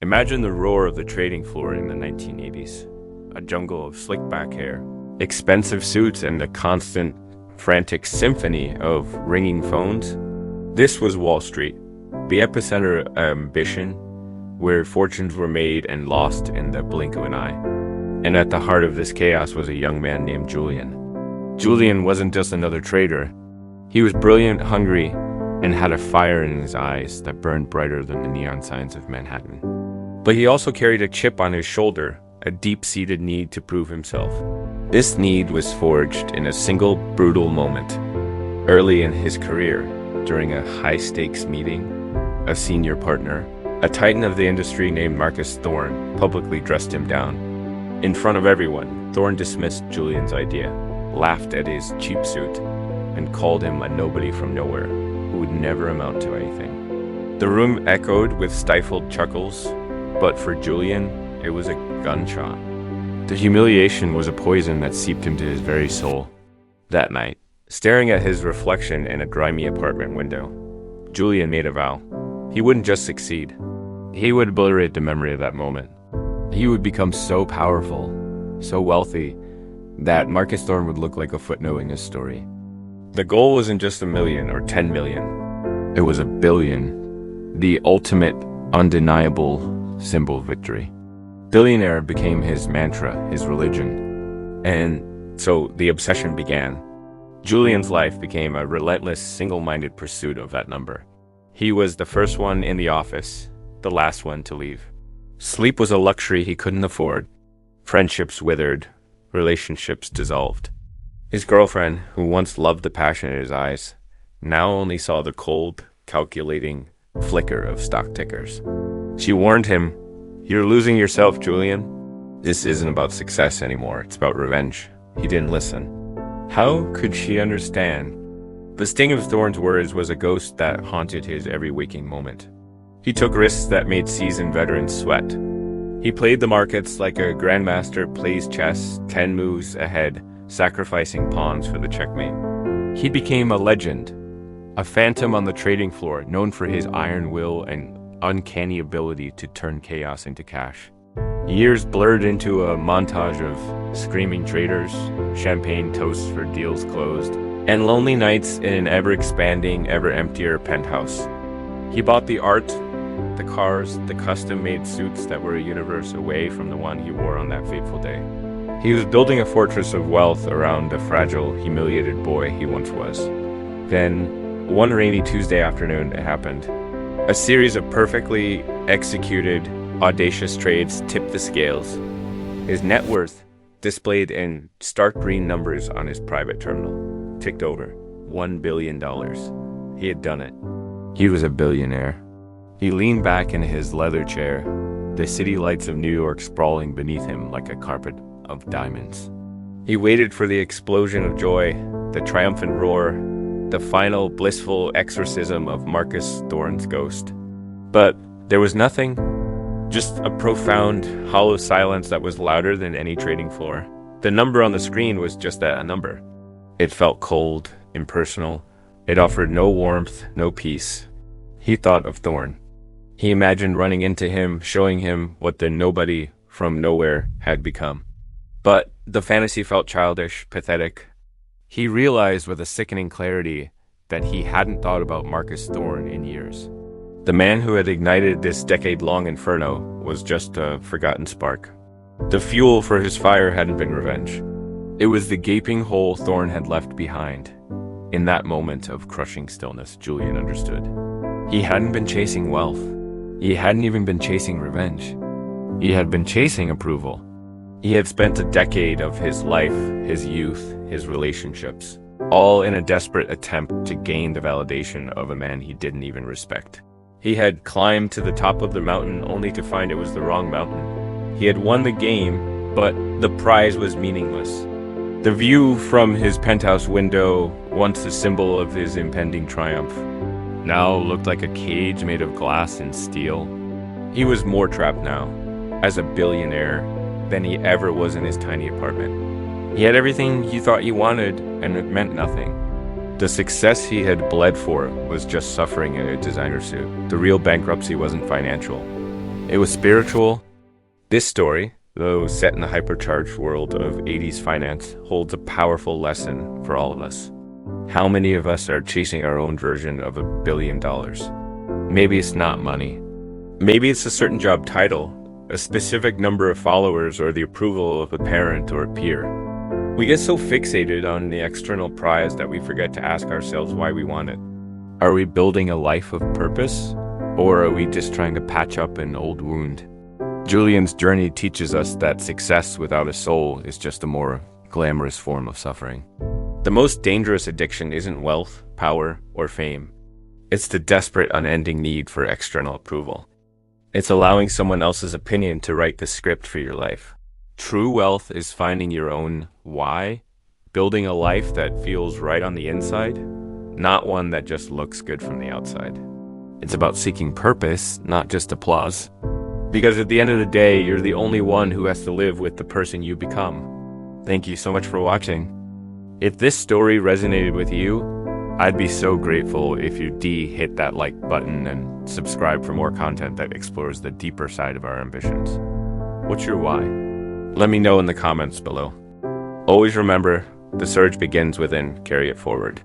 Imagine the roar of the trading floor in the 1980s. A jungle of slick back hair, expensive suits, and a constant, frantic symphony of ringing phones. This was Wall Street, the epicenter of ambition, where fortunes were made and lost in the blink of an eye. And at the heart of this chaos was a young man named Julian. Julian wasn't just another trader. He was brilliant, hungry, and had a fire in his eyes that burned brighter than the neon signs of Manhattan. But he also carried a chip on his shoulder, a deep-seated need to prove himself. This need was forged in a single brutal moment. Early in his career, during a high-stakes meeting, a senior partner, a titan of the industry named Marcus Thorne, publicly dressed him down. In front of everyone, Thorne dismissed Julian's idea, laughed at his cheap suit, and called him a nobody from nowhere who would never amount to anything. The room echoed with stifled chuckles, but for Julian, it was a gunshot. The humiliation was a poison that seeped into his very soul. That night, staring at his reflection in a grimy apartment window, Julian made a vow. He wouldn't just succeed. He would obliterate the memory of that moment. He would become so powerful, so wealthy, that Marcus Thorne would look like a footnote in his story. The goal wasn't just 1 million or 10 million. It was 1 billion, the ultimate, undeniable symbol of victory. Billionaire became his mantra, his religion. And so the obsession began. Julian's life became a relentless, single-minded pursuit of that number. He was the first one in the office, the last one to leave. Sleep was a luxury he couldn't afford. Friendships withered, relationships dissolved. His girlfriend, who once loved the passion in his eyes, now only saw the cold, calculating flicker of stock tickers. She warned him, "You're losing yourself, Julian. This isn't about success anymore, it's about revenge." He didn't listen. How could she understand? The sting of Thorne's words was a ghost that haunted his every waking moment. He took risks that made seasoned veterans sweat. He played the markets like a grandmaster plays chess, 10 moves ahead, sacrificing pawns for the checkmate. He became a legend, a phantom on the trading floor, known for his iron will and uncanny ability to turn chaos into cash. Years blurred into a montage of screaming traders, champagne toasts for deals closed, and lonely nights in an ever-expanding, ever-emptier penthouse. He bought the art, the cars, the custom-made suits that were a universe away from the one he wore on that fateful day. He was building a fortress of wealth around the fragile, humiliated boy he once was. Then, one rainy Tuesday afternoon, it happened. A series of perfectly executed, audacious trades tipped the scales. His net worth, displayed in stark green numbers on his private terminal, ticked over $1 billion. He had done it. He was a billionaire. He leaned back in his leather chair, the city lights of New York sprawling beneath him like a carpet of diamonds. He waited for the explosion of joy, the triumphant roar, the final blissful exorcism of Marcus Thorne's ghost. But there was nothing, just a profound, hollow silence that was louder than any trading floor. The number on the screen was just a number. It felt cold, impersonal. It offered no warmth, no peace. He thought of Thorne. He imagined running into him, showing him what the nobody from nowhere had become. But the fantasy felt childish, pathetic. He realized with a sickening clarity that he hadn't thought about Marcus Thorne in years. The man who had ignited this decade-long inferno was just a forgotten spark. The fuel for his fire hadn't been revenge. It was the gaping hole Thorne had left behind. In that moment of crushing stillness, Julian understood. He hadn't been chasing wealth. He hadn't even been chasing revenge. He had been chasing approval. He had spent a decade of his life, his youth, his relationships, all in a desperate attempt to gain the validation of a man he didn't even respect. He had climbed to the top of the mountain only to find it was the wrong mountain. He had won the game, but the prize was meaningless. The view from his penthouse window, once a symbol of his impending triumph, now looked like a cage made of glass and steel. He was more trapped now, as a billionaire, than he ever was in his tiny apartment. He had everything he thought he wanted, and it meant nothing. The success he had bled for was just suffering in a designer suit. The real bankruptcy wasn't financial. It was spiritual. This story, though set in the hypercharged world of 80s finance, holds a powerful lesson for all of us. How many of us are chasing our own version of $1 billion? Maybe it's not money. Maybe it's a certain job title, a specific number of followers, or the approval of a parent or a peer. We get so fixated on the external prize that we forget to ask ourselves why we want it. Are we building a life of purpose, or are we just trying to patch up an old wound? Julian's journey teaches us that success without a soul is just a more glamorous form of suffering. The most dangerous addiction isn't wealth, power, or fame. It's the desperate, unending need for external approval. It's allowing someone else's opinion to write the script for your life. True wealth is finding your own why, building a life that feels right on the inside, not one that just looks good from the outside. It's about seeking purpose, not just applause. Because at the end of the day, you're the only one who has to live with the person you become. Thank you so much for watching. If this story resonated with you, I'd be so grateful if you hit that like button and subscribe for more content that explores the deeper side of our ambitions. What's your why? Let me know in the comments below. Always remember, the surge begins within, carry it forward.